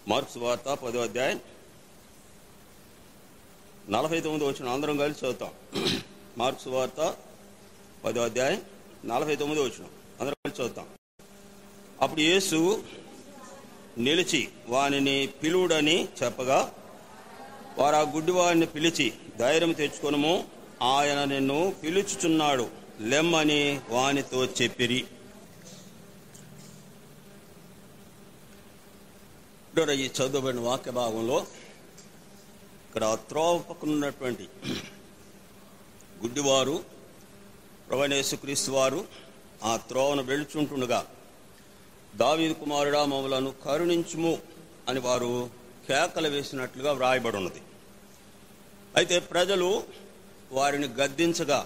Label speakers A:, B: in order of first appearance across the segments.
A: Mark సువార్త 10వ అధ్యాయం 49 వచనం అందరం కలిసి చదువుతాం. మార్కు సువార్త 10వ అధ్యాయం 49 వచనం అందరం కలిసి చదువుతాం. అప్పుడు యేసు నిలిచి వానిని పిలువుడని చెప్పగా వారు ఆ గుడ్డివాడిని పిలిచి, ధైర్యం తెచ్చుకొనుము, ఆయన నిన్ను పిలుచుచున్నాడు, లెమ్మని వానితో చెప్పిరి. ఈ చదువుబడిన వాక్య భాగంలో ఇక్కడ త్రోవ పక్కన ఉన్నటువంటి గుడ్డివారు ప్రభువైన యేసుక్రీస్తు వారు ఆ త్రోవను వెళుచుంటుండగా, దావీదు కుమారుడా మమ్మలను కరుణించుము అని వారు కేకలు వేసినట్లుగా వ్రాయబడి ఉన్నది. అయితే ప్రజలు వారిని గద్దించగా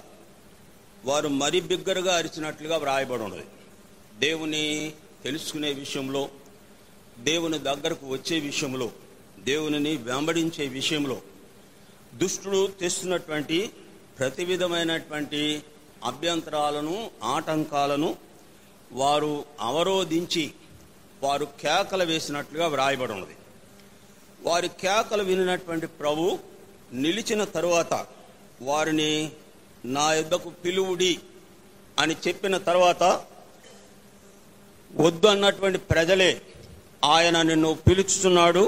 A: వారు మరీ బిగ్గరగా అరిచినట్లుగా వ్రాయబడి ఉన్నది. దేవుని తెలుసుకునే విషయంలో, దేవుని దగ్గరకు వచ్చే విషయంలో, దేవునిని వెంబడించే విషయంలో దుష్టుడు తెస్తున్నటువంటి ప్రతి విధమైనటువంటి అభ్యంతరాలను, ఆటంకాలను వారు అవరోధించి వారు కేకలు వేసినట్లుగా వ్రాయబడి ఉన్నది. వారి కేకలు వినినటువంటి ప్రభు నిలిచిన తరువాత వారిని నా యొద్దకు పిలువుడి అని చెప్పిన తర్వాత వద్దు అన్నటువంటి ప్రజలే ఆయన నిన్ను పిలుచుచున్నాడు,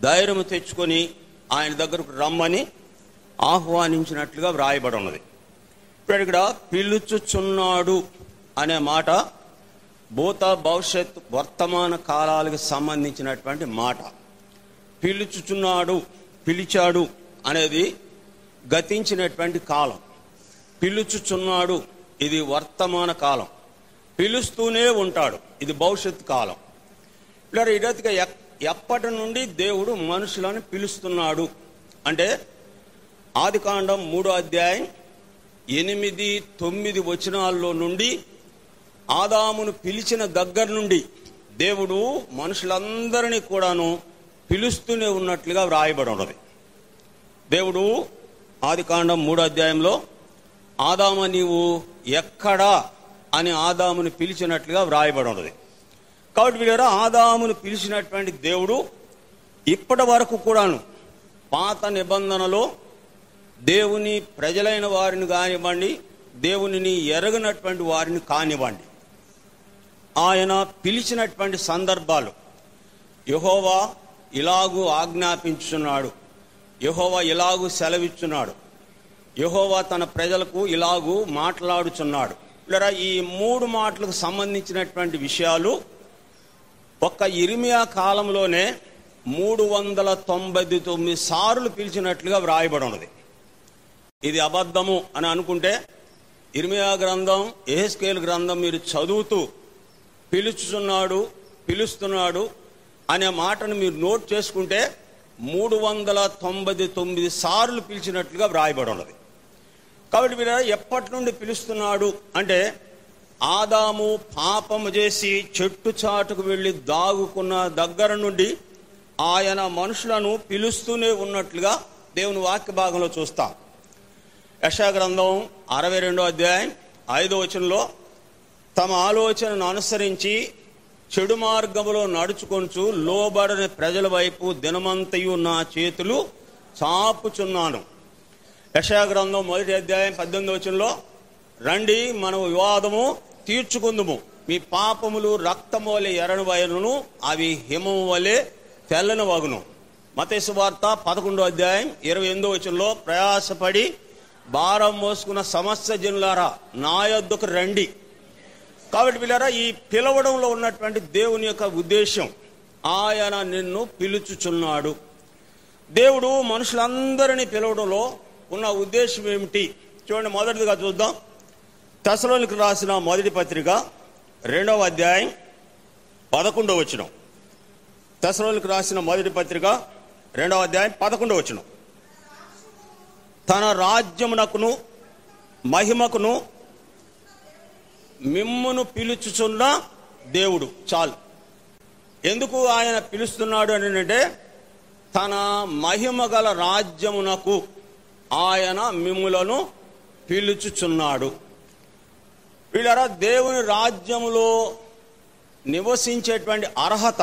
A: ధైర్యం తెచ్చుకొని ఆయన దగ్గరకు రమ్మని ఆహ్వానించినట్లుగా వ్రాయబడి ఉన్నది. ఇప్పుడు ఇక్కడ పిలుచుచున్నాడు అనే మాట భూత, భవిష్యత్, వర్తమాన కాలాలకు సంబంధించినటువంటి మాట. పిలుచుచున్నాడు, పిలిచాడు అనేది గతించినటువంటి కాలం. పిలుచుచున్నాడు ఇది వర్తమాన కాలం. పిలుస్తూనే ఉంటాడు ఇది భవిష్యత్ కాలం. ఇలా ఈ రీతిగా ఎప్పటి నుండి దేవుడు మనుషులను పిలుస్తున్నాడు అంటే ఆదికాండం 3వ అధ్యాయం 8, 9 వచనాల్లో నుండి ఆదామును పిలిచిన దగ్గర నుండి దేవుడు మనుషులందరినీ కూడాను పిలుస్తూనే ఉన్నట్లుగా వ్రాయబడి ఉన్నది. దేవుడు ఆదికాండం 3వ అధ్యాయంలో ఆదాము నీవు ఎక్కడా అని ఆదామును పిలిచినట్లుగా వ్రాయబడి ఉన్నది. కాబట్టి వీళ్ళ ఆదామును పిలిచినటువంటి దేవుడు ఇప్పటి వరకు కూడాను పాత నిబంధనలో దేవుని ప్రజలైన వారిని కానివ్వండి, దేవునిని ఎరగనటువంటి వారిని కానివ్వండి, ఆయన పిలిచినటువంటి సందర్భాలు యెహోవా ఇలాగూ ఆజ్ఞాపించుచున్నాడు, యెహోవా ఇలాగూ సెలవిచ్చున్నాడు, యెహోవా తన ప్రజలకు ఇలాగూ మాట్లాడుచున్నాడు. ఇలా ఈ 3 మాటలకు సంబంధించినటువంటి విషయాలు ఒక్క ఇర్మియా కాలంలోనే 399 సార్లు పిలిచినట్లుగా వ్రాయబడి ఉన్నది. ఇది అబద్ధము అని అనుకుంటే ఇర్మియా గ్రంథం, యెహెజ్కేలు గ్రంథం మీరు చదువుతూ పిలుచుచున్నాడు, పిలుస్తున్నాడు అనే మాటను మీరు నోట్ చేసుకుంటే 399 సార్లు పిలిచినట్లుగా వ్రాయబడి ఉన్నది. కాబట్టి వీరు ఎప్పటి నుండి పిలుస్తున్నాడు అంటే ఆదాము పాపము చేసి చెట్టు చాటుకు వెళ్ళి దాగుకున్న దగ్గర నుండి ఆయన మనుషులను పిలుస్తూనే ఉన్నట్లుగా దేవుని వాక్య భాగంలో చూస్తాం. యెషయా గ్రంథం 62వ అధ్యాయం 5వ వచనంలో తమ ఆలోచనను అనుసరించి చెడు మార్గములో నడుచుకొనుచు లోబడని ప్రజల వైపు దినమంతయు నా చేతులు చాపుచున్నాను. యెషయా గ్రంథం 1వ అధ్యాయం 18వ వచనంలో రండి మనం వివాదము తీర్చుకుందుము, మీ పాపములు రక్తము వలె ఎర్రనివైనను అవి హిమము వలె తెల్లని వగును. మత్తయి సువార్త 11వ అధ్యాయం 28వ వచనంలో ప్రయాసపడి భారం మోసుకున్న సమస్త జనులారా నా యొద్దకు రండి. కాబట్టి వీళ్ళారా ఈ పిలవడంలో ఉన్నటువంటి దేవుని యొక్క ఉద్దేశం, ఆయన నిన్ను పిలుచుచున్నాడు. దేవుడు మనుషులందరినీ పిలవడంలో ఉన్న ఉద్దేశం ఏమిటి చూడండి. మొదటిదిగా చూద్దాం. తెస్సలోనికీయులకు రాసిన మొదటి పత్రిక 2వ అధ్యాయం 11వ వచనం. తెస్సలోనికీయులకు రాసిన మొదటి పత్రిక 2వ అధ్యాయం 11వ వచనం. తన రాజ్యమునకును మహిమకును మిమ్మును పిలుచుచున్న దేవుడు. చాలు. ఎందుకు ఆయన పిలుస్తున్నాడు అని అంటే తన మహిమ గల రాజ్యమునకు ఆయన మిమ్ములను పిలుచుచున్నాడు. వీళ్ళారా దేవుని రాజ్యములో నివసించేటువంటి అర్హత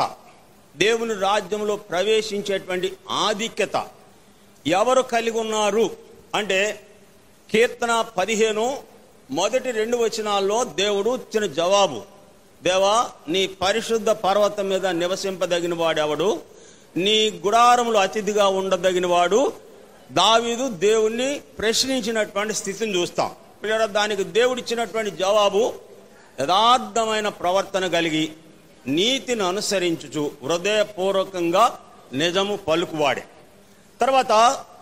A: దేవుని రాజ్యంలో ప్రవేశించేటువంటి ఆధిక్యత ఎవరు కలిగి ఉన్నారు అంటే, కీర్తన 15 మొదటి 2 వచనాల్లో దేవుడు ఇచ్చిన జవాబు, దేవా నీ పరిశుద్ధ పర్వతం మీద నివసింపదగిన వాడెవడు, నీ గుడారములు అతిథిగా ఉండదగిన వాడు. దావీదు దేవుణ్ణి ప్రశ్నించినటువంటి స్థితిని చూస్తాం. దానికి దేవుడిచ్చినటువంటి జవాబు, యథార్థమైన ప్రవర్తన కలిగి నీతిని అనుసరించుచు హృదయపూర్వకంగా నిజము పలుకువాడే. తర్వాత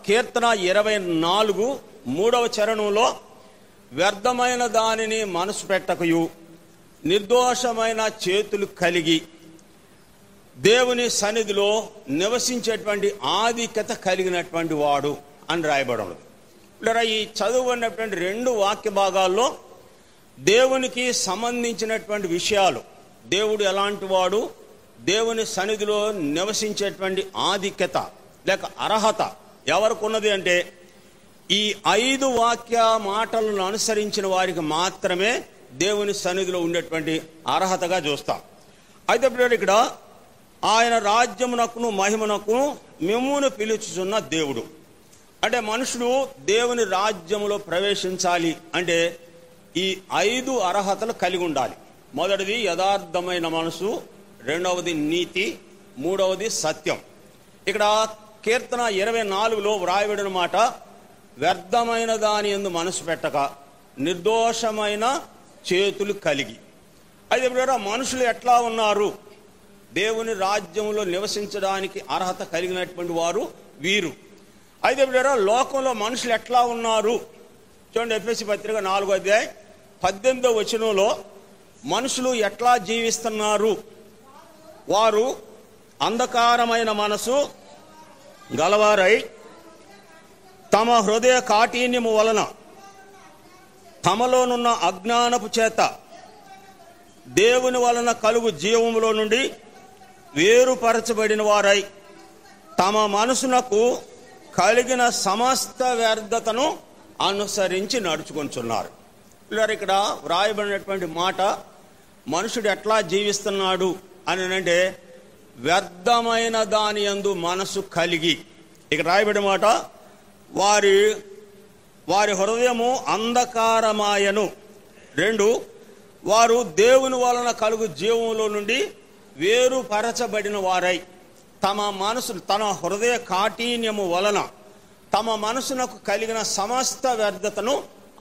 A: కీర్తన 24 3వ చరణంలో, వ్యర్థమైన దానిని మనసు పెట్టకయు నిర్దోషమైన చేతులు కలిగి దేవుని సన్నిధిలో నివసించేటువంటి ఆధిక్యత కలిగినటువంటి వాడు అని రాయబడి ఉన్నది. ఈ చదువుకున్నటువంటి 2 వాక్య భాగాల్లో దేవునికి సంబంధించినటువంటి విషయాలు, దేవుడు ఎలాంటి వాడు, దేవుని సన్నిధిలో నివసించేటువంటి ఆధిక్యత లేక అర్హత ఎవరికి ఉన్నది అంటే, ఈ 5 వాక్య మాటలను అనుసరించిన వారికి మాత్రమే దేవుని సన్నిధిలో ఉండేటువంటి అర్హతగా చూస్తాం. అయితే ఇక్కడ ఆయన రాజ్యమునకును మహిమనకును మిమ్మును పిలుచుచున్న దేవుడు అంటే, మనుషుడు దేవుని రాజ్యములో ప్రవేశించాలి అంటే ఈ 5 అర్హతలు కలిగి ఉండాలి. మొదటిది యథార్థమైన మనసు, రెండవది నీతి, మూడవది సత్యం. ఇక్కడ కీర్తన 24లో వ్రాయబడిన మాట, వ్యర్థమైన దాని యందు మనసు పెట్టక నిర్దోషమైన చేతులు కలిగి. అయితే మనుషులు ఎట్లా ఉన్నారు, దేవుని రాజ్యంలో నివసించడానికి అర్హత కలిగినటువంటి వారు వీరు. అయితే లోకంలో మనుషులు ఎట్లా ఉన్నారు చూడండి. ఎఫెసీ పత్రిక 4వ అధ్యాయం 18వ వచనంలో మనుషులు ఎట్లా జీవిస్తున్నారు, వారు అంధకారమైన మనసు గలవారై తమ హృదయ కాఠిన్యము వలన తమలోనున్న అజ్ఞానపు చేత దేవుని వలన కలుగు జీవములో నుండి వేరుపరచబడిన వారై తమ మనసునకు కలిగిన సమస్త వ్యర్థతను అనుసరించి నడుచుకొంచున్నారు. ఇక్కడ వ్రాయబడినటువంటి మాట, మనుషుడు ఎట్లా జీవిస్తున్నాడు అని అంటే, వ్యర్థమైన దాని యందు మనసు కలిగి. ఇక్కడ రాయబడిన మాట, వారి హృదయము అంధకారమాయను. 2, వారు దేవుని వలన కలుగు జీవంలో నుండి వేరుపరచబడిన వారై తన హృదయ కాఠిన్యము వలన తమ మనసునకు కలిగిన సమస్త వ్యర్థతను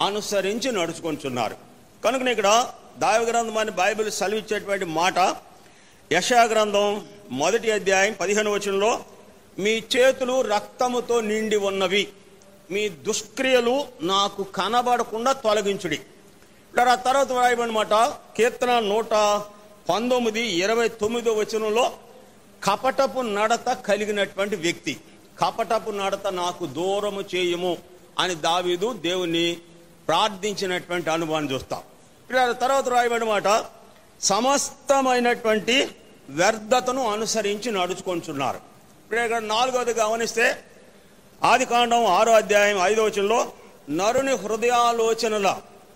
A: అనుసరించి నడుచుకొంటున్నారు. కనుక ఇక్కడ దైవ గ్రంథం అని బైబిల్ సెలవిచ్చేటువంటి మాట, యెషయా గ్రంథం 1వ అధ్యాయం 15వ వచనంలో, మీ చేతులు రక్తముతో నిండి ఉన్నవి, మీ దుష్క్రియలు నాకు కనబడకుండా తొలగించుడి. ఆ తర్వాత రాయబడిన మాట, కీర్తన 119 29వ వచనంలో, కపటపు నడత కలిగినటువంటి వ్యక్తి, కపటపు నడత నాకు దూరము చేయము అని దావీదు దేవుణ్ణి ప్రార్థించినటువంటి అనుభవాన్ని చూస్తాం. తర్వాత రాయబడిన మాట, సమస్తమైనటువంటి వ్యర్థతను అనుసరించి నడుచుకుంటున్నారు. ఇక్కడ 4వది గమనిస్తే, ఆదికాండం 6వ అధ్యాయం 5వ వచనంలో, నరుని హృదయాలోచనల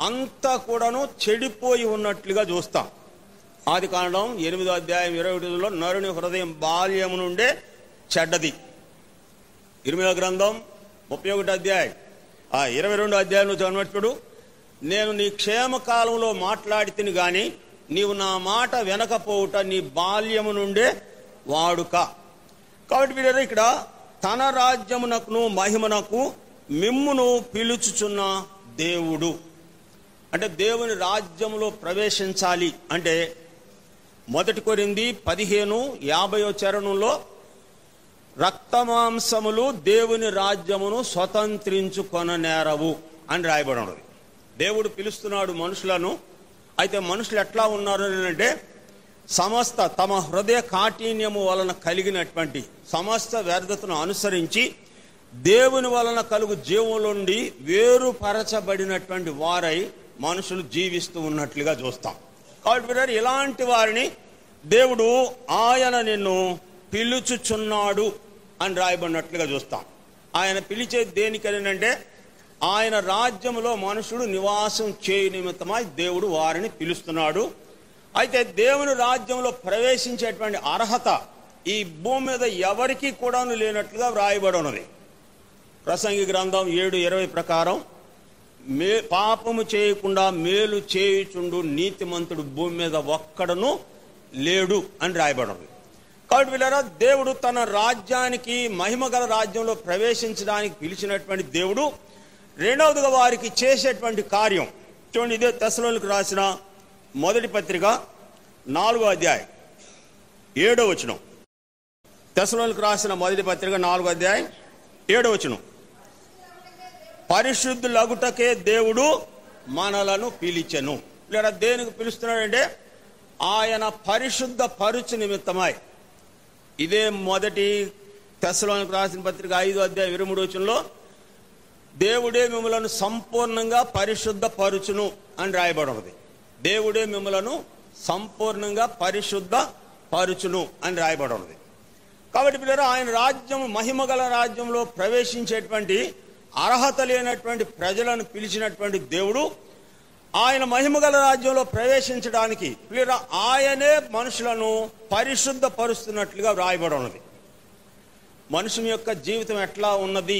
A: అంతా కూడాను చెడిపోయి ఉన్నట్లుగా చూస్తాం. ఆదికాండం 8వ అధ్యాయం 21లో, నరుని హృదయం బాల్యము నుండే చెడ్డది. ఇర్మీయా గ్రంథం 31వ అధ్యాయం 22వ అధ్యాయంలో చదివినప్పుడు, నేను నీ క్షేమకాలంలో మాట్లాడితిని గాని నీవు నా మాట వెనకపోవుట నీ బాల్యము నుండే వాడుక. కాబట్టి వీరు ఇక్కడ తన రాజ్యమునకును మహిమనకు మిమ్మును పిలుచుచున్న దేవుడు అంటే, దేవుని రాజ్యంలో ప్రవేశించాలి అంటే 1 కొరింథీ 15:50వ చరణంలో, రక్తమాంసములు దేవుని రాజ్యమును స్వతంత్రించుకొననేరవు అని రాయబడి ఉన్నది. దేవుడు పిలుస్తున్నాడు మనుషులను. అయితే మనుషులు ఎట్లా ఉన్నారు అంటే, తమ హృదయ కాఠిన్యము వలన కలిగినటువంటి సమస్త వ్యర్థతను అనుసరించి దేవుని వలన కలుగు జీవంలో నుండి వేరుపరచబడినటువంటి వారై మనుషులు జీవిస్తూ ఉన్నట్లుగా చూస్తాం. కాబట్టి ఇలాంటి వారిని దేవుడు ఆయన నిన్ను పిలుచుచున్నాడు అని రాయబడినట్లుగా చూస్తాం. ఆయన పిలిచే దేనికనంటే, ఆయన రాజ్యంలో మనుషుడు నివాసం చేయు నిమిత్తమై దేవుడు వారిని పిలుస్తున్నాడు. అయితే దేవుని రాజ్యంలో ప్రవేశించేటువంటి అర్హత ఈ భూమి మీద ఎవరికి కూడా లేనట్లుగా వ్రాయబడి ఉన్నది. ప్రసంగి గ్రంథం 7:20 ప్రకారం పాపము చేయకుండా మేలు చేయుచుండు నీతిమంతుడు భూమి మీద ఒక్కడను లేడు అని రాయబడి ఉంది. కాబట్టి వీళ్ళారా, దేవుడు తన రాజ్యానికి, మహిమగల రాజ్యంలో ప్రవేశించడానికి పిలిచినటువంటి దేవుడు రెండవదిగా వారికి చేసేటువంటి కార్యం చూడండి. ఇదే తెస్సలోనికీయులకు రాసిన మొదటి పత్రిక 4వ అధ్యాయం 7వ వచనం. తెస్సలోనికీయులకు రాసిన మొదటి పత్రిక 4వ అధ్యాయం 7వ వచనం. పరిశుద్ధులగుటకే దేవుడు మనలను పిలిచెను. లేదా దేనికి పిలుస్తున్నాడంటే ఆయన పరిశుద్ధ పరుచు నిమిత్తమై. ఇదే మొదటి తెస్సలోనికీయులకు రాసిన పత్రిక 5వ అధ్యాయం 23వ వచనంలో దేవుడే మిమ్మలను సంపూర్ణంగా పరిశుద్ధ పరుచును అని రాయబడి ఉన్నది. దేవుడే మిమ్మలను సంపూర్ణంగా పరిశుద్ధ పరుచును అని రాయబడి ఉన్నది. కాబట్టి పిల్లలు, ఆయన రాజ్యం, మహిమగల రాజ్యంలో ప్రవేశించేటువంటి అర్హత లేనటువంటి ప్రజలను పిలిచినటువంటి దేవుడు ఆయన మహిమగల రాజ్యంలో ప్రవేశించడానికి పిల్లలు ఆయనే మనుషులను పరిశుద్ధ పరుస్తున్నట్లుగా వ్రాయబడి ఉన్నది. మనుషుని యొక్క జీవితం ఎట్లా ఉన్నది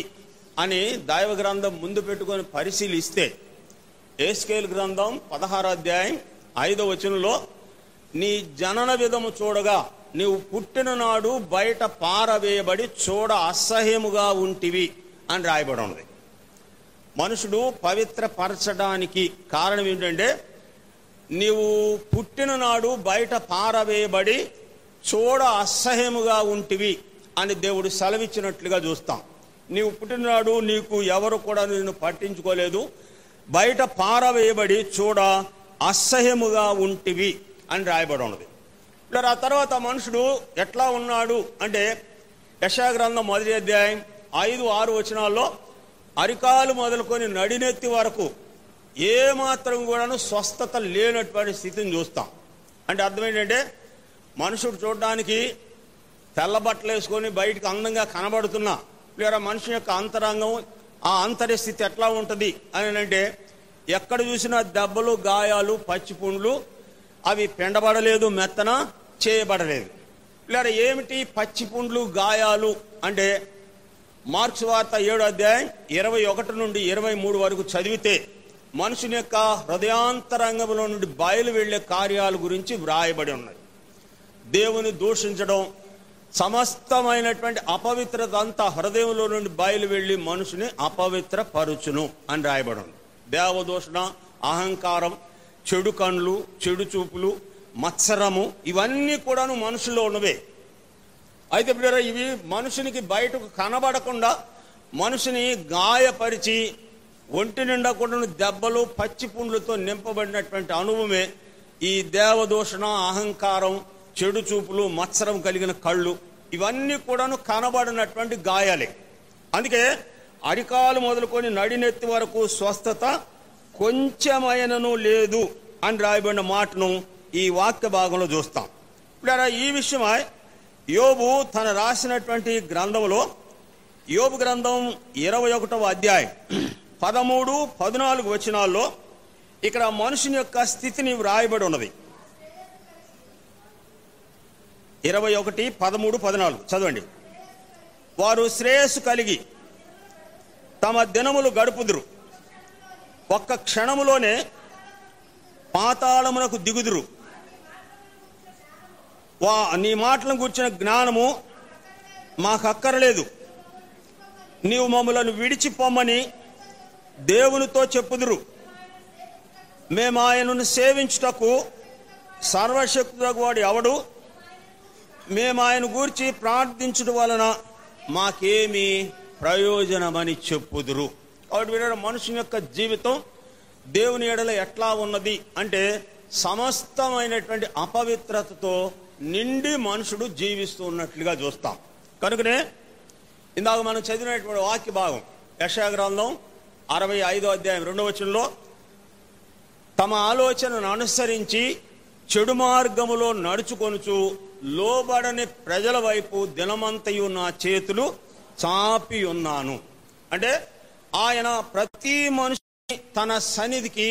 A: అని దైవ గ్రంథం ముందు పెట్టుకొని పరిశీలిస్తే ఎహెజ్కేలు గ్రంథం 16వ అధ్యాయం 5వ వచనంలో నీ జనన విధము చూడగా నీవు పుట్టిన నాడు బయట పారవేయబడి చూడ అసహ్యముగా ఉంటివి అని రాయబడి ఉన్నది. మనుషుడు పవిత్రపరచడానికి కారణం ఏంటంటే నీవు పుట్టిన నాడు బయట పారవేయబడి చూడ అసహ్యముగా ఉంటివి అని దేవుడు సెలవిచ్చినట్లుగా చూస్తాం. నీవు పుట్టిననాడు నీకు ఎవరు కూడా నిన్ను పట్టించుకోలేదు, బయట పారవేయబడి చూడ అసహ్యముగా ఉంటివి అని రాయబడి ఉన్నది. ఆ తర్వాత మనుషుడు ఎట్లా ఉన్నాడు అంటే యెషయా గ్రంథం 1వ అధ్యాయం 5-6 వచనాల్లో అరికాలు మొదలుకొని నడినెత్తి వరకు ఏమాత్రం కూడాను స్వస్థత లేనటువంటి స్థితిని చూస్తాం. అంటే అర్థం ఏంటంటే మనుషుడు చూడడానికి తెల్ల బట్టలు వేసుకొని బయటకు అందంగా కనబడుతున్నా లేదా మనిషి యొక్క అంతరంగం, ఆ అంతర్య స్థితి ఎట్లా ఉంటుంది అని అంటే ఎక్కడ చూసినా దెబ్బలు, గాయాలు, పచ్చిపుండ్లు, అవి పెండబడలేదు, మెత్తన చేయబడలేదు. లేదా ఏమిటి పచ్చిపుండ్లు, గాయాలు అంటే మార్క్స్ వార్త 7వ అధ్యాయం 21 నుండి 23 వరకు చదివితే మనుషుని యొక్క హృదయాంతరంగంలో నుండి బయలు వెళ్లే కార్యాల గురించి వ్రాయబడి ఉన్నాయి. దేవుని దూషించడం, సమస్తమైనటువంటి అపవిత్రత అంతా హృదయంలో నుండి బయలు వెళ్లి మనుషుని అపవిత్ర పరుచును అని రాయబడి ఉంది. దేవదూషణ, అహంకారం, చెడు కళ్ళు, చెడు చూపులు, మత్సరము, ఇవన్నీ కూడాను మనుషుల్లో ఉన్నవే. అయితే ఇప్పుడు ఇవి మనుషునికి బయటకు కనబడకుండా మనుషుని గాయపరిచి ఒంటి నిండా కూడా దెబ్బలు, పచ్చిపుండ్లతో నింపబడినటువంటి అనుభవమే ఈ దేవదూషణ, అహంకారం, చెడు చూపులు, మత్సరం కలిగిన కళ్ళు, ఇవన్నీ కూడాను కనబడినటువంటి గాయాలే. అందుకే అరికాలు మొదలుకొని నడినెత్తి వరకు స్వస్థత కొంచెమైనను లేదు అని రాయబడిన మాటను ఈ వాక్య భాగంలో చూస్తాం. ఇప్పుడు ఈ విషయమై యోబు తన రాసినటువంటి గ్రంథంలో, యోబు గ్రంథం 21వ అధ్యాయం 13-14 వచనాల్లో ఇక్కడ మనుషుని యొక్క స్థితిని వ్రాయబడి ఉన్నది. 21, 13, 14 చదవండి. వారు శ్రేయస్సు కలిగి తమ దినములు గడుపుదురు, ఒక్క క్షణములోనే పాతాళమునకు దిగుదురు. నీ మాటలను కూర్చున్న జ్ఞానము మాకు అక్కరలేదు, నీవు మమ్మలను విడిచిపోమ్మని దేవునితో చెప్పుదురు. మేము ఆయనను సేవించుటకు సర్వశక్తులకు వాడు ఎవడు, మేము ఆయన గూర్చి ప్రార్థించడం వలన మాకేమి ప్రయోజనమని చెప్పుదురు. కాబట్టి వీరు మనుషుని యొక్క జీవితం దేవుని ఎడల ఎట్లా ఉన్నది అంటే సమస్తమైనటువంటి అపవిత్రతతో నిండి మనుషుడు జీవిస్తూ ఉన్నట్లుగా చూస్తాం. కనుకనే ఇందాక మనం చదివినటువంటి వాక్య భాగం యెషయా గ్రంథం 65వ అధ్యాయం 2వ వచనంలో తమ ఆలోచనను అనుసరించి చెడు మార్గములో నడుచుకొనుచు లోబడని ప్రజల వైపు దినమంతయు నా చేతులు చాపి ఉన్నాను. అంటే ఆయన ప్రతి మనిషిని తన సన్నిధికి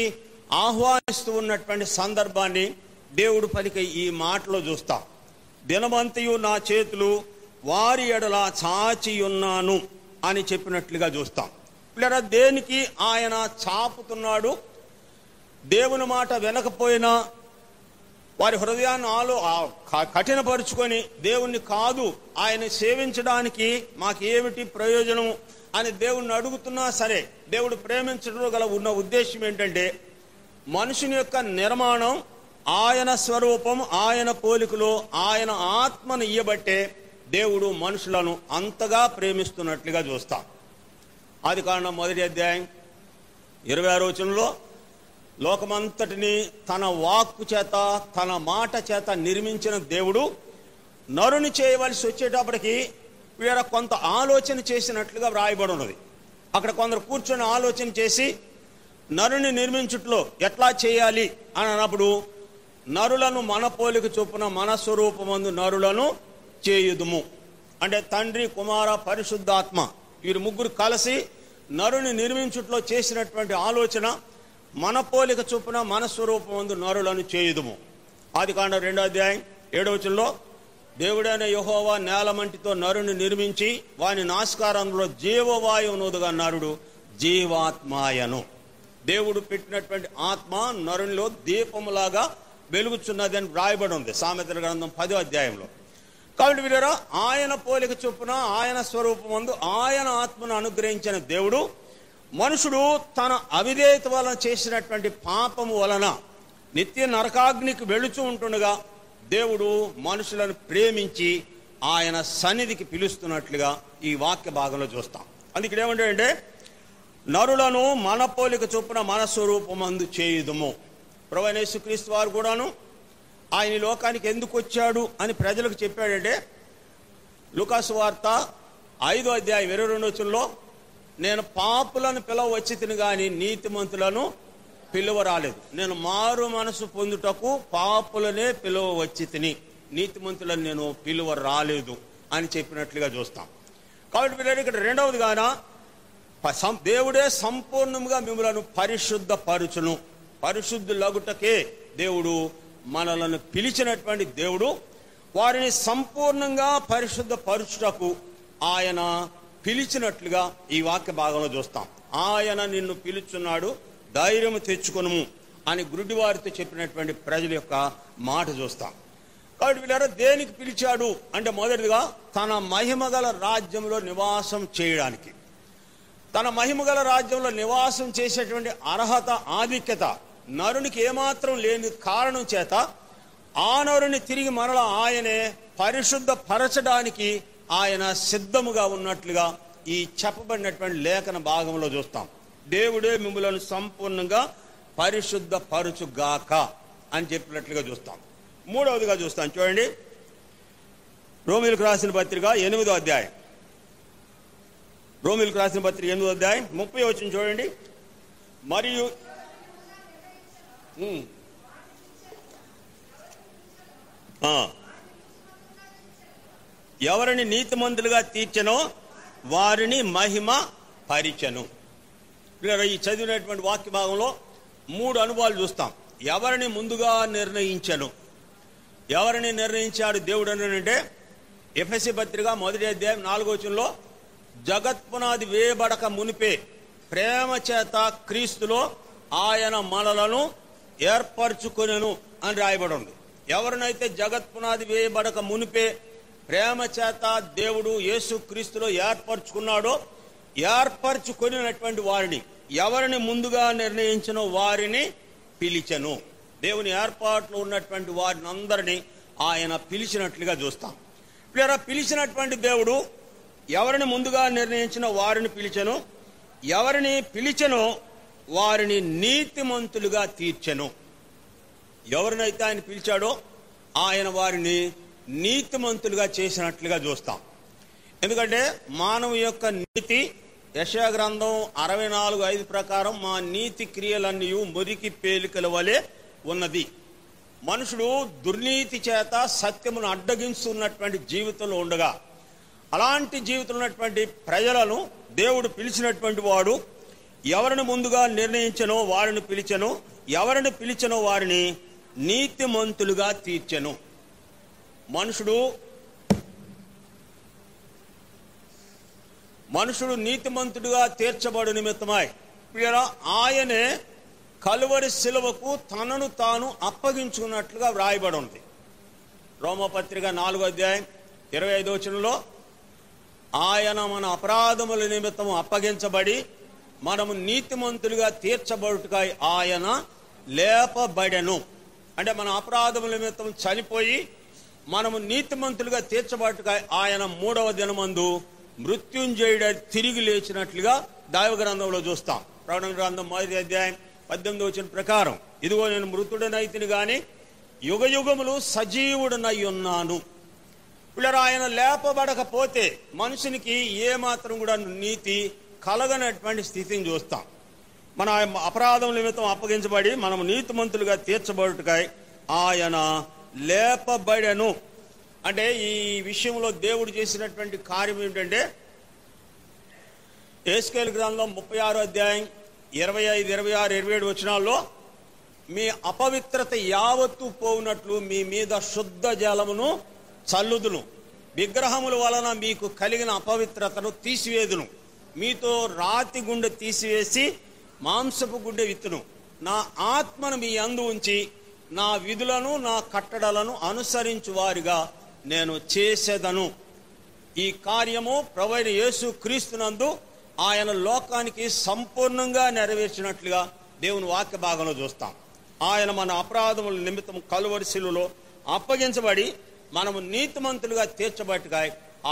A: ఆహ్వానిస్తూ ఉన్నటువంటి సందర్భాన్ని దేవుడు పలికే ఈ మాటలో చూస్తాం. దినమంతయు నా చేతులు వారి ఎడల చాచియున్నాను అని చెప్పినట్లుగా చూస్తాం. లేదా దేనికి ఆయన చాపుతున్నాడు? దేవుని మాట వినకపోయినా వారి హృదయాన్ని కఠినపరుచుకొని దేవుణ్ణి కాదు ఆయన సేవించడానికి మాకేమిటి ప్రయోజనం అని దేవుణ్ణి అడుగుతున్నా సరే, దేవుడు ప్రేమించడంలో గల ఉన్న ఉద్దేశం ఏంటంటే మనుషుని యొక్క నిర్మాణం ఆయన స్వరూపం, ఆయన పోలికలో ఆయన ఆత్మను ఇయ్యబట్టే దేవుడు మనుషులను అంతగా ప్రేమిస్తున్నట్లుగా చూస్తాం. ఆదికాండం 1వ అధ్యాయం 26వ వచనంలో లోకమంతటిని తన వాక్కు చేత తన మాట చేత నిర్మించిన దేవుడు నరుని చేయవలసి వచ్చేటప్పటికి వీళ్ళ కొంత ఆలోచన చేసినట్లుగా వ్రాయబడి ఉన్నది. అక్కడ కొందరు కూర్చొని ఆలోచన చేసి నరుని నిర్మించుట్లో ఎట్లా చేయాలి అని అన్నప్పుడు నరులను మన పోలిక చొప్పున మన స్వరూపమందు నరులను చేయుదుము అంటే తండ్రి, కుమార, పరిశుద్ధాత్మ వీరు ముగ్గురు కలిసి నరుని నిర్మించుట్లో చేసినటువంటి ఆలోచన మన పోలిక చొప్పున మన స్వరూపమందు నరులను చేయుదుము. ఆదికాండం 2వ అధ్యాయం 7వ వచనంలో దేవుడైన యెహోవా నేలమంటితో నరుని నిర్మించి వాని నాసికారంలో జీవవాయువునుదుగా నరుడు జీవాత్మాయను. దేవుడు పెట్టినటువంటి ఆత్మ నరునిలో దీపములాగా వెలుగుచున్నది అని వ్రాయబడి ఉంది సామెతల గ్రంథం 10వ అధ్యాయంలో. కాబట్టి వీళ్ళరా ఆయన పోలిక చొప్పున ఆయన స్వరూపమందు ఆయన ఆత్మను అనుగ్రహించిన దేవుడు మనుషుడు తన అవిధేయత వలన చేసినటువంటి పాపము వలన నిత్య నరకాగ్నికి వెళుచూ ఉంటుండగా దేవుడు మనుషులను ప్రేమించి ఆయన సన్నిధికి పిలుస్తున్నట్లుగా ఈ వాక్య భాగంలో చూస్తాం. అందుకే ఏమంటే నరులను మన పోలిక చొప్పున మన స్వరూపమందు చేయుదుము. ప్రభువైన యేసుక్రీస్తు వారు కూడాను ఆయన ఈ లోకానికి ఎందుకు వచ్చాడు అని ప్రజలకు చెప్పాడంటే లూకాసు వార్త 5వ అధ్యాయం 22వ వచనంలో నేను పాపులను పిలవ వచ్చి తిని గాని నీతిమంతులను పిలువ రాలేదు, నేను మారు మనసు పొందుటకు పాపులనే పిలువ వచ్చి తిని నీతిమంతులను నేను పిలువ రాలేదు అని చెప్పినట్లుగా చూస్తాం. కాబట్టి వీళ్ళు ఇక్కడ రెండవది గాన దేవుడే సంపూర్ణంగా మిమ్మలను పరిశుద్ధపరచును. పరిశుద్ధులగుటకే దేవుడు మనలను పిలిచినటువంటి దేవుడు వారిని సంపూర్ణంగా పరిశుద్ధపరచుటకు ఆయన పిలిచినట్లుగా ఈ వాక్య భాగంలో చూస్తాం. ఆయన నిన్ను పిలుచున్నాడు, ధైర్యం తెచ్చుకొనుము అని గుడ్డివారితో చెప్పినటువంటి ప్రజల యొక్క మాట చూస్తాం. కాబట్టి వీళ్ళెవరో దేనికి పిలిచాడు అంటే మొదటిగా తన మహిమగల రాజ్యంలో నివాసం చేయడానికి. తన మహిమగల రాజ్యంలో నివాసం చేసేటువంటి అర్హత, ఆధిక్యత నరునికి ఏమాత్రం లేని కారణం చేత ఆ నరుని తిరిగి మరలా ఆయనే పరిశుద్ధపరచడానికి ఆయన సిద్ధముగా ఉన్నట్లుగా ఈ చెప్పబడినటువంటి లేఖన భాగంలో చూస్తాం. దేవుడే మిమ్మలను సంపూర్ణంగా పరిశుద్ధపరచుగాక అని చెప్పినట్లుగా చూస్తాం. మూడవదిగా చూస్తాం చూడండి, రోమీయులకు రాసిన పత్రిక 8వ అధ్యాయం. రోమీయులకు రాసిన పత్రిక 8వ అధ్యాయం 30వ వచనం చూడండి. మరియు ఎవరిని నీతిమంతులుగా తీర్చెనో వారిని మహిమ పరిచెను. ఈ చదివినటువంటి వాక్య భాగంలో 3 అనుభవాలు చూస్తాం. ఎవరిని ముందుగా నిర్ణయించెను, ఎవరిని నిర్ణయించాడు దేవుడు అంటే ఎఫెసీ పత్రిక 1వ అధ్యాయం 4వ వచనంలో జగత్పునాది వేయబడక మునిపే ప్రేమ చేత క్రీస్తులో ఆయన మనలను ఏర్పరచుకొనెను అని రాయబడి ఉంది. ఎవరినైతే జగత్పునాది వేయబడక మునిపే ప్రేమ చేత దేవుడు యేసు క్రీస్తులో ఏర్పరచుకున్నాడో ఏర్పరచుకొనినటువంటి వారిని ఎవరిని ముందుగా నిర్ణయించినో వారిని పిలిచెను. దేవుని ఏర్పాట్లో ఉన్నటువంటి వారిని అందరినీ ఆయన పిలిచినట్లుగా చూస్తాం. ఇలా పిలిచినటువంటి దేవుడు ఎవరిని ముందుగా నిర్ణయించినో వారిని పిలిచెను, ఎవరిని పిలిచెనో వారిని నీతిమంతులుగా తీర్చెను. ఎవరినైతే ఆయన పిలిచాడో ఆయన వారిని నీతిమంతులుగా చేసినట్లుగా చూస్తాం. ఎందుకంటే మానవ యొక్క నీతి యెషయా గ్రంథం 64:5 ప్రకారం మా నీతి క్రియలన్నీ మురికి పేలికల వలె ఉన్నది. మనుషుడు దుర్నీతి చేత సత్యమును అడ్డగించున్నటువంటి జీవితంలో ఉండగా అలాంటి జీవితంలో ఉన్నటువంటి ప్రజలను దేవుడు పిలిచినటువంటి వాడు ఎవరిని ముందుగా నిర్ణయించనో వారిని పిలిచెను, ఎవరిని పిలిచెనో వారిని నీతిమంతులుగా తీర్చెను. మనుషుడు నీతిమంతుడిగా తీర్చబడు నిమిత్తమై ఆయనే కలువరి శిలువకు తనను తాను అప్పగించుకున్నట్లుగా వ్రాయబడి ఉంది. రోమపత్రిక 4:25 ఆయన మన అపరాధముల నిమిత్తము అప్పగించబడి మనము నీతిమంతులుగా తీర్చబడుటకై ఆయన లేపబడెను. అంటే మన అపరాధముల నిమిత్తం చనిపోయి మనము నీతిమంతులుగా తీర్చబడుటకై ఆయన 3వ దినమందు మృత్యుంజయుడు తిరిగి లేచినట్లుగా దైవ గ్రంథంలో చూస్తాం. ప్రకటన గ్రంథం 1:18 ప్రకారం, ఇదిగో నేను మృతుడనైతిని గాని యుగ యుగములు సజీవుడనై ఉన్నాను. పిల్లలు, ఆయన లేపబడకపోతే మనుషునికి ఏమాత్రం కూడా నీతి కలగనటువంటి స్థితిని చూస్తాం. మన అపరాధం నిమిత్తం అప్పగించబడి మనము నీతిమంతులుగా తీర్చబడుటకై ఆయన లేపబడెను. అంటే ఈ విషయంలో దేవుడు చేసినటువంటి కార్యం ఏమిటంటే, యేస్కేలు గ్రంథం 36:25-26-27 మీ అపవిత్రత యావత్తు పోవునట్లు మీ మీద శుద్ధ జలమును చల్లుదును, విగ్రహముల వలన మీకు కలిగిన అపవిత్రతను తీసివేదును, మీతో రాతి గుండె తీసివేసి మాంసపు గుండె విత్తును, నా ఆత్మను మీ యందు ఉంచి నా విధులను నా కట్టడలను అనుసరించు వారిగా నేను చేసేదను. ఈ కార్యము ప్రభువైన యేసు క్రీస్తునందు ఆయన లోకానికి సంపూర్ణంగా నెరవేర్చినట్లుగా దేవుని వాక్య భాగంలో చూస్తాం. ఆయన మన అపరాధముల నిమిత్తం కలువరి శిలువలో అప్పగించబడి మనము నీతిమంతులుగా తీర్చబట్టుగా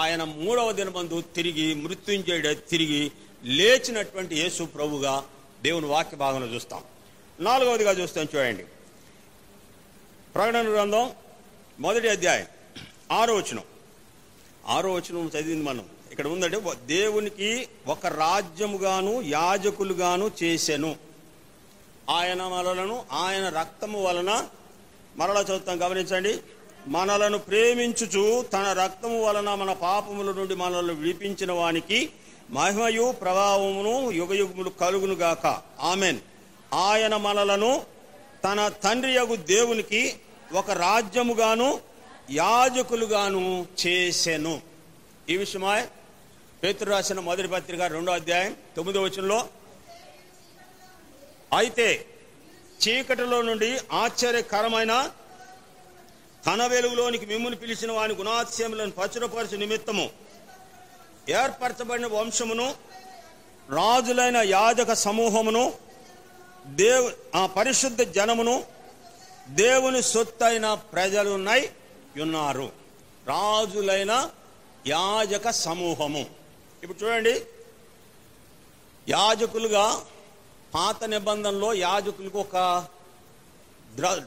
A: ఆయన 3వ దినమందు తిరిగి మృత్యుంజయుడు తిరిగి లేచినటువంటి యేసు ప్రభుగా దేవుని వాక్య భాగంలో చూస్తాం. 4వదిగా చూస్తాం, చూడండి. ప్రకటన గ్రంథం 1:6 చదివింది మనం. ఇక్కడ ఉందంటే, దేవునికి ఒక రాజ్యముగాను యాజకులుగాను చేసెను, ఆయన మనలను ఆయన రక్తము వలన, మరలా చదువుతాం గమనించండి, మనలను ప్రేమించుచు తన రక్తము వలన మన పాపముల నుండి మనల్ని విడిపించిన వానికి మహిమయు ప్రభావమును యుగయుగములు కలుగును గాక. ఆమెన్. ఆయన మనలను తన తండ్రియగు దేవునికి ఒక రాజ్యముగాను యాజకులుగాను చేసెను. ఈ విషయమై పేతురు రాసిన మొదటి పత్రిక 2:9 అయితే చీకటిలో నుండి ఆశ్చర్యకరమైన తన వెలుగులోనికి మిమ్మును పిలిచిన వాని గుణాతిశయములను ప్రచురపరచు నిమిత్తము ఏర్పరచబడిన వంశమును, రాజులైన యాజక సమూహమును, పరిశుద్ధ జనమును, దేవుని సొత్తైన ప్రజలున్నై ఉన్నారు. రాజులైన యాజక సమూహము. ఇప్పుడు చూడండి, యాజకులుగా పాత నిబంధనలో యాజకులకు ఒక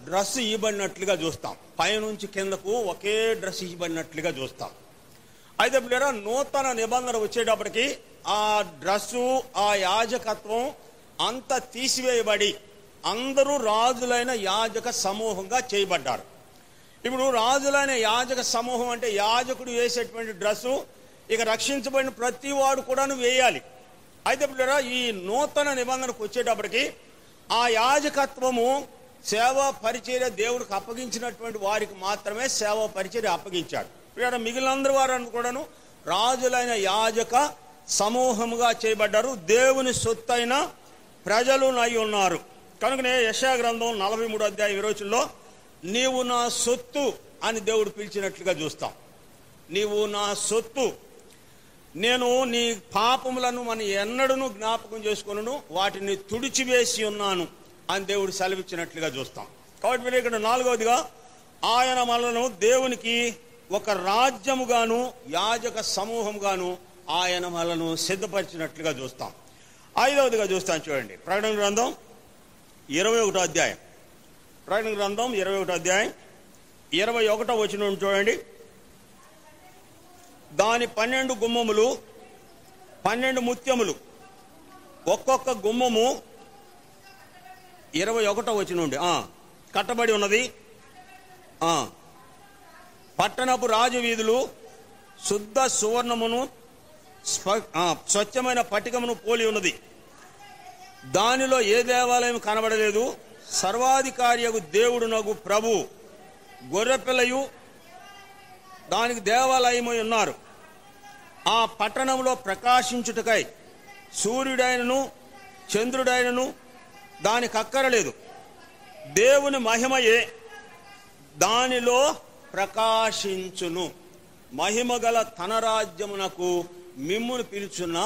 A: డ్రెస్ ఇవ్వబడినట్లుగా చూస్తాం. పైనుంచి కిందకు ఒకే డ్రెస్ ఇవ్వబడినట్లుగా చూస్తాం. అయితే పిల్లరా, నూతన నిబంధన వచ్చేటప్పటికి ఆ డ్రెస్సు, ఆ యాజకత్వం అంతా తీసివేయబడి అందరూ రాజులైన యాజక సమూహంగా చేయబడ్డారు. ఇప్పుడు రాజులైన యాజక సమూహం అంటే యాజకుడు వేసేటువంటి డ్రెస్సు ఇక రక్షించబడిన ప్రతి వాడు కూడాను వేయాలి. అయితే పిల్లరా, ఈ నూతన నిబంధనకు వచ్చేటప్పటికి ఆ యాజకత్వము సేవా పరిచర్య దేవుడికి అప్పగించినటువంటి వారికి మాత్రమే సేవా పరిచర్య అప్పగించాడు. పిల్లరా, మిగిలినందరి వారు కూడాను రాజులైన యాజక సమూహముగా చేయబడ్డారు, దేవుని సొత్తైన ప్రజలు నై ఉన్నారు. కనుకనే యెషయా గ్రంథం 43:20 నీవు నా సొత్తు అని దేవుడు పిలిచినట్లుగా చూస్తాం. నీవు నా సొత్తు, నేను నీ పాపములను మన ఎన్నడూ జ్ఞాపకం చేసుకొనును, వాటిని తుడిచివేసి ఉన్నాను అని దేవుడు సెలవిచ్చినట్లుగా చూస్తాం. కాబట్టి మీరు ఇక్కడ 4వదిగా ఆయన మనలను దేవునికి ఒక రాజ్యముగాను యాజక సమూహంగాను ఆయన మనలను సిద్ధపరిచినట్లుగా చూస్తాం. 5వదిగా చూస్తాను, చూడండి. ప్రకటన గ్రంథం 21వ అధ్యాయం. ప్రకటన గ్రంథం 21వ అధ్యాయం 21వ వచనం చూడండి. దాని 12 గుమ్మములు 12 ముత్యములు, ఒక్కొక్క గుమ్మము 21వ వచనం నుండి కట్టబడి ఉన్నది. పట్టణపు రాజవీధులు శుద్ధ సువర్ణమును స్వచ్ఛమైన పటికమును పోలి ఉన్నది. దానిలో ఏ దేవాలయం కనబడలేదు. సర్వాధికారియగు దేవుడు నగు ప్రభు గొర్రెపిల్లయు దానికి దేవాలయమై ఉన్నారు. ఆ పట్టణంలో ప్రకాశించుటకై సూర్యుడైనను చంద్రుడైనను దానికి అక్కరలేదు. దేవుని మహిమయే దానిలో ప్రకాశించును. మహిమగల తన రాజ్యమునకు మిమ్మును పిలుచున్న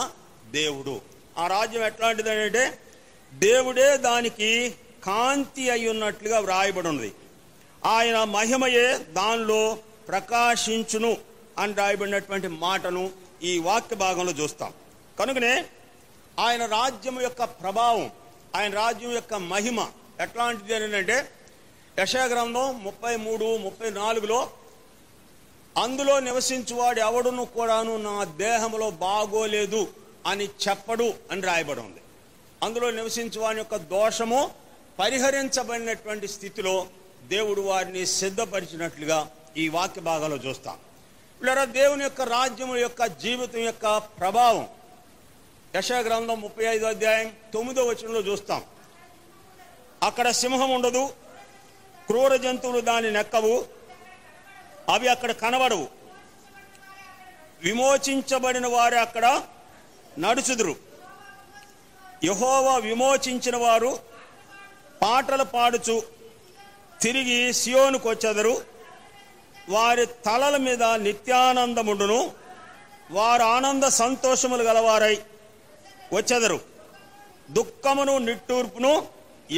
A: దేవుడు. ఆ రాజ్యం ఎట్లాంటిదంటే దేవుడే దానికి కాంతి అయి ఉన్నట్లుగా వ్రాయబడి ఉన్నది. ఆయన మహిమయే దానిలో ప్రకాశించును అని రాయబడినటువంటి మాటను ఈ వాక్య భాగంలో చూస్తాం. కనుకనే ఆయన రాజ్యం యొక్క ప్రభావం, ఆయన రాజ్యం యొక్క మహిమ ఎట్లాంటిది అని అంటే యెషయా గ్రంథం 33-34లో అందులో నివసించువాడు ఎవడును కూడాను నా దేహంలో బాగోలేదు అని చెప్పడు అని రాయబడి ఉంది. అందులో నివసించువాని యొక్క దోషము పరిహరించబడినటువంటి స్థితిలో దేవుడు వారిని సిద్ధపరిచినట్లుగా ఈ వాక్య భాగంలో చూస్తాం. ఇలా దేవుని యొక్క రాజ్యం యొక్క జీవితం యొక్క ప్రభావం యెషయా గ్రంథం 35-9 చూస్తాం. అక్కడ సింహం ఉండదు, క్రూర జంతువులు దాన్ని నెక్కవు, అవి అక్కడ కనబడవు, విమోచించబడిన వారు అక్కడ నడుచుదురు. యెహోవా విమోచించిన వారు పాటలు పాడుచు తిరిగి సియోనుకు వచ్చెదరు. వారి తలల మీద నిత్యానందముండును, వారు ఆనంద సంతోషములు గలవారై వచ్చెదరు. దుఃఖమును నిట్టూర్పును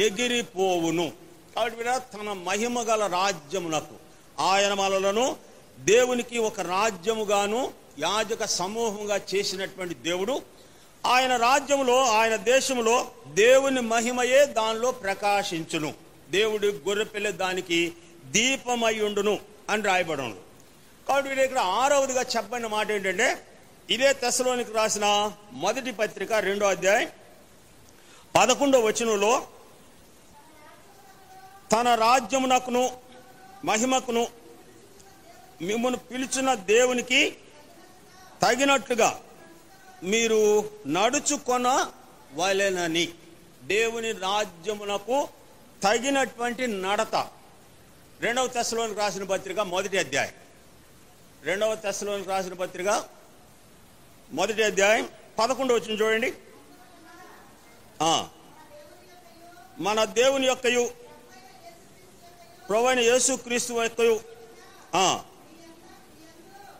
A: ఎగిరిపోవును. కాబట్టి తన మహిమ గల రాజ్యమునకు ఆయన మనలను దేవునికి ఒక రాజ్యముగాను యాజక సమూహంగా చేసినటువంటి దేవుడు. ఆయన రాజ్యములో, ఆయన దేశంలో దేవుని మహిమయే దానిలో ప్రకాశించును. దేవుడి గొర్రెపిల్ల దానికి దీపమై ఉండును అని రాయబడను. కాబట్టి ఇక్కడ 6వదిగా చెప్పబడిన మాట ఏంటంటే ఇదే తెస్సలోనికి రాసిన మొదటి పత్రిక 2వ అధ్యాయం 11వ వచనంలో తన రాజ్యమునకును మహిమకును మిమ్మల్ని పిలిచిన దేవునికి తగినట్లుగా మీరు నడుచుకొన వలెనని. దేవుని రాజ్యమునకు తగినటువంటి నడత. 2వ తెస్సలోనికి రాసిన పత్రిక 1వ అధ్యాయం 2వ తెస్సలోనికి రాసిన పత్రిక 1వ అధ్యాయం 11వ వచనం చూడండి. మన దేవుని యొక్కయు ప్రభువైన యేసుక్రీస్తు యొక్కయు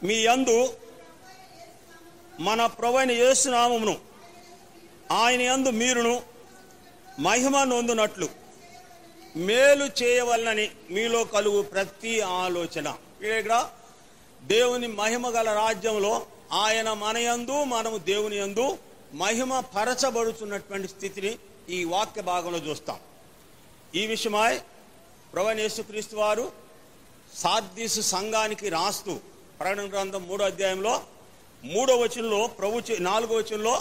A: మీ యందు మన ప్రభువైన యేసు నామమును ఆయన యందు మీరును మహిమ నొందునట్లు మేలు చేయవలనని మీలో కలుగు ప్రతి ఆలోచన. ఇక్కడ దేవుని మహిమ గల రాజ్యంలో ఆయన మన యందు మనము దేవుని యందు మహిమ పరచబడుతున్నటువంటి స్థితిని ఈ వాక్య భాగంలో చూస్తాం. ఈ విషయమై ప్రభువైన యేసుక్రీస్తు వారు సార్దీసు సంఘానికి రాస్తూ ప్రకటన గ్రంథం 3వ అధ్యాయంలో 3వ వచనంలో 4వ వచనంలో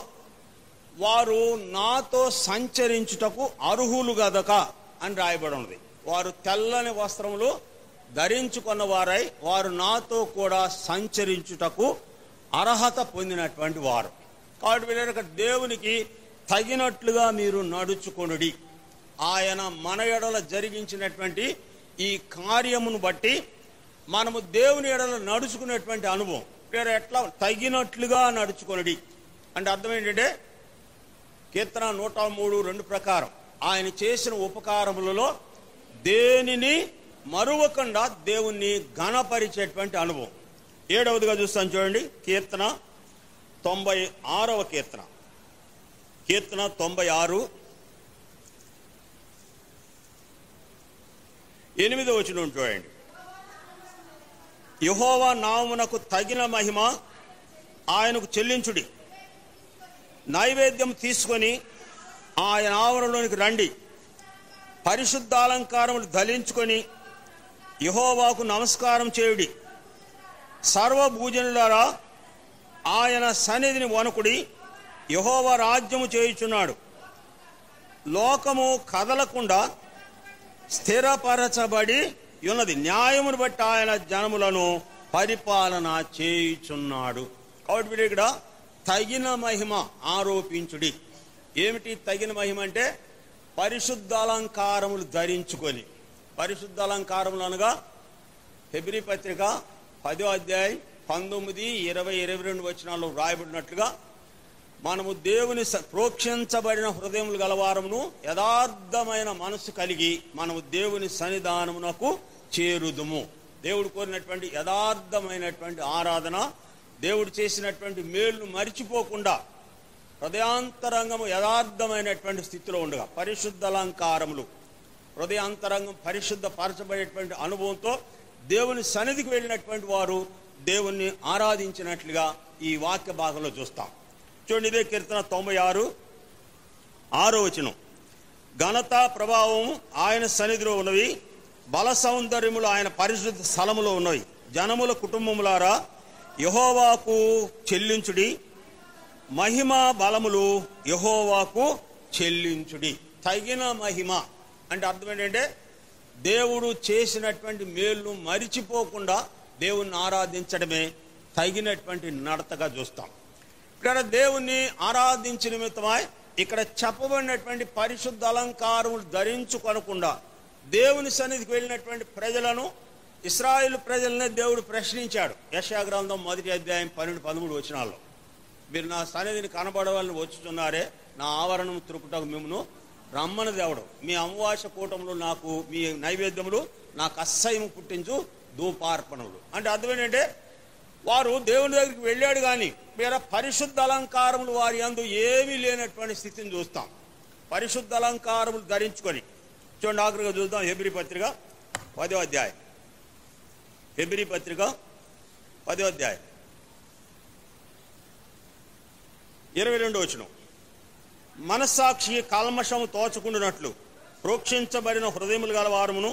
A: వారు నాతో సంచరించుటకు అర్హులు గదక అని రాయబడి ఉన్నది. వారు తెల్లని వస్త్రములు ధరించుకున్న వారై వారు నాతో కూడా సంచరించుటకు అర్హత పొందినటువంటి వారు. కాబట్టి దేవునికి తగినట్లుగా మీరు నడుచుకొనుడి. ఆయన మన ఎడల జరిగించినటువంటి ఈ కార్యమును బట్టి మనము దేవుని ఎడల నడుచుకునేటువంటి అనుభవం ఎట్లా తగినట్లుగా నడుచుకొనుడి అంటే అర్థం ఏంటంటే కీర్తన 103:2 ప్రకారం ఆయన చేసిన ఉపకారములలో దేనిని మరువకుండా దేవుణ్ణి ఘనపరిచేటువంటి అనుభవం. 7వదిగా చూస్తాను చూడండి. కీర్తన 96వ కీర్తన 96 8వ వచనం చూడండి. యెహోవా నామమునకు తగిన మహిమ ఆయనకు చెల్లించుడి. నైవేద్యం తీసుకొని ఆయన ఆవరణలోనికి రండి. పరిశుద్ధాలంకారములు ధరించుకొని యెహోవాకు నమస్కారం చేయుడి. సర్వభూజనులారా ఆయన సన్నిధిని వణకుడి. యెహోవా రాజ్యము చేయుచున్నాడు. లోకము కదలకుండా స్థిరపరచబడి ఉన్నది. న్యాయమును బట్టి ఆయన జనములను పరిపాలన చేయుచున్నాడు. కాబట్టి ఇక్కడ తగిన మహిమ ఆరోపించుడి. ఏమిటి తగిన మహిమ అంటే పరిశుద్ధాలంకారములు ధరించుకొని. పరిశుద్ధాలంకారములు అనగా హెబ్రీ పత్రిక 10వ అధ్యాయం 19, 20, 22 వచనాల్లో వ్రాయబడినట్లుగా మనము దేవుని ప్రోక్షించబడిన హృదయములు గలవారమును యథార్థమైన మనసు కలిగి మనము దేవుని సన్నిధానమునకు చేరుదుము. దేవుడు కోరినటువంటి యథార్థమైనటువంటి ఆరాధన, దేవుడు చేసినటువంటి మేలును మరిచిపోకుండా హృదయాంతరంగము యథార్థమైనటువంటి స్థితిలో ఉండగా, పరిశుద్ధ అలంకారములు, హృదయాంతరంగం పరిశుద్ధ పరచబడేటువంటి అనుభవంతో దేవుని సన్నిధికి వెళ్ళినటువంటి వారు దేవుణ్ణి ఆరాధించినట్లుగా ఈ వాక్య భాగంలో చూస్తాం. చూడండి, ఇదే కీర్తన 96, 6వ వచనం. ఘనత ప్రభావం ఆయన సన్నిధిలో ఉన్నవి, బల సౌందర్యములు ఆయన పరిశుద్ధ స్థలములో ఉన్నవి. జనముల కుటుంబములారా యెహోవాకు చెల్లించుడి, మహిమ బలములు యెహోవాకు చెల్లించుడి. తగిన మహిమ అంటే అర్థం ఏంటంటే దేవుడు చేసినటువంటి మేలును మరిచిపోకుండా దేవుణ్ణి ఆరాధించడమే తగినటువంటి నడతగా చూస్తాం. ఇక్కడ దేవుణ్ణి ఆరాధించిన నిమిత్తమై ఇక్కడ చెప్పబడినటువంటి పరిశుద్ధ అలంకారములు ధరించుకొనకుండా దేవుని సన్నిధికి వెళ్ళినటువంటి ప్రజలను, ఇశ్రాయేలు ప్రజలనే దేవుడు ప్రశ్నించాడు. యెషయా గ్రంథం 1వ అధ్యాయం 12, 13 వచనాల్లో, మీరు నా సన్నిధిని కనబడవాలని వచ్చుతున్నారే, నా ఆవరణం త్రుకుటకు మిమ్మును రమ్మని దేవుడు, మీ అమావాస కూటములు నాకు, మీ నైవేద్యములు నాకు అసహ్యం పుట్టించు ధూపార్పణములు. అంటే అర్థం ఏంటంటే వారు దేవుని దగ్గరికి వెళ్ళాడు కానీ వేరే పరిశుద్ధ అలంకారములు వారి యందు ఏమీ లేనటువంటి స్థితిని చూస్తాం. పరిశుద్ధ అలంకారములు ధరించుకొని చూడండి, ఆఖరిగా చూద్దాం. హెబ్రీ పత్రిక 10వ అధ్యాయం, హెబ్రీ పత్రిక 10వ అధ్యాయం 22వ వచనం. మనస్సాక్షి కల్మషము తోచకుండునట్లు ప్రోక్షించబడిన హృదయములు గలవారమును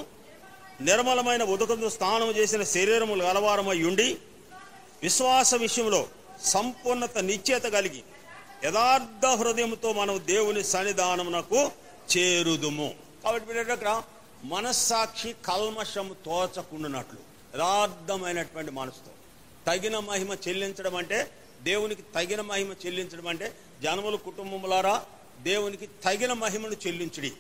A: నిర్మలమైన ఉదకంతో స్నానము చేసిన శరీరములు గలవారమై ఉండి విశ్వాస విషయంలో సంపూర్ణత నిశ్చయత కలిగి యథార్థ హృదయముతో మనం దేవుని సన్నిధానమునకు చేరుదుము. కాబట్టి మనస్సాక్షి కల్మషము తోచకుండునట్లు యథార్థమైనటువంటి మనసుతో తగిన మహిమ చెల్లించడం అంటే, దేవునికి తగిన మహిమ చెల్లించడం అంటే, జనముల కుటుంబములారా దేవునికి తగిన మహిమను చెల్లించుడి.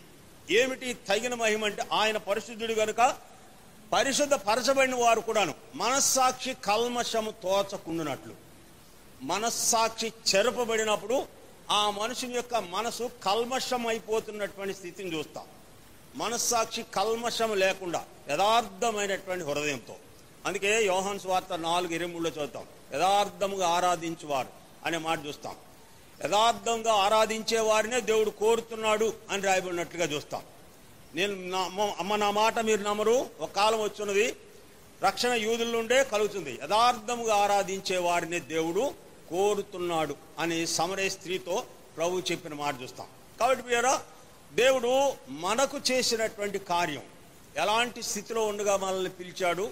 A: ఏమిటి తగిన మహిమ అంటే, ఆయన పరిశుద్ధుడు కనుక పరిశుద్ధ పరచబడిన వారు కూడాను మనస్సాక్షి కల్మషము తోచకుండునట్లు. మనస్సాక్షి చెరపబడినప్పుడు ఆ మనుషుని యొక్క మనసు కల్మషం అయిపోతున్నటువంటి స్థితిని చూస్తాం. మనస్సాక్షి కల్మషం లేకుండా యథార్థమైనటువంటి హృదయంతో, అందుకే యోహాను సువార్త 4:23 చదువుతాం, యథార్థముగా ఆరాధించువారు అనే మాట చూస్తాం. యథార్థంగా ఆరాధించే వారినే దేవుడు కోరుతున్నాడు అని రాయబడినట్లుగా చూస్తాం. నా మాట మీరు నమ్మరు, ఒక కాలం వచ్చున్నది, రక్షణ యూదుల నుండే కలుగుతుంది, యథార్థముగా ఆరాధించే వారినే దేవుడు కోరుతున్నాడు అని సమరయ స్త్రీతో ప్రభు చెప్పిన మాట చూస్తాం. కాబట్టి మీరా దేవుడు మనకు చేసినటువంటి కార్యం, ఎలాంటి స్థితిలో ఉండగా మనల్ని పిలిచాడు,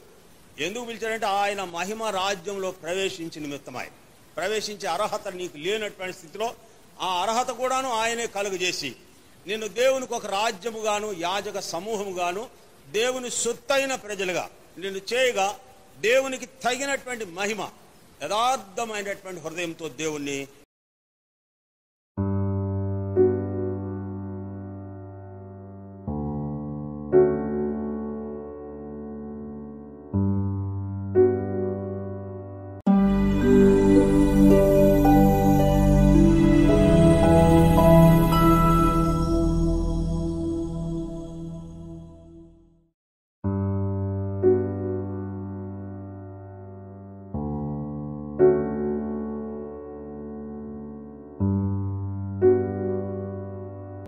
A: ఎందుకు పిలిచాడంటే ఆయన మహిమ రాజ్యంలో ప్రవేశించిన నిమిత్తమై, ప్రవేశించే అర్హత నీకు లేనటువంటి స్థితిలో ఆ అర్హత కూడాను ఆయనే కలుగజేసి నిన్ను దేవునికి ఒక రాజ్యముగాను యాజక సమూహముగాను దేవుని సొత్తైన ప్రజలుగా నిన్ను చేయగా దేవునికి తగినటువంటి మహిమ యథార్థమైనటువంటి హృదయంతో దేవుణ్ణి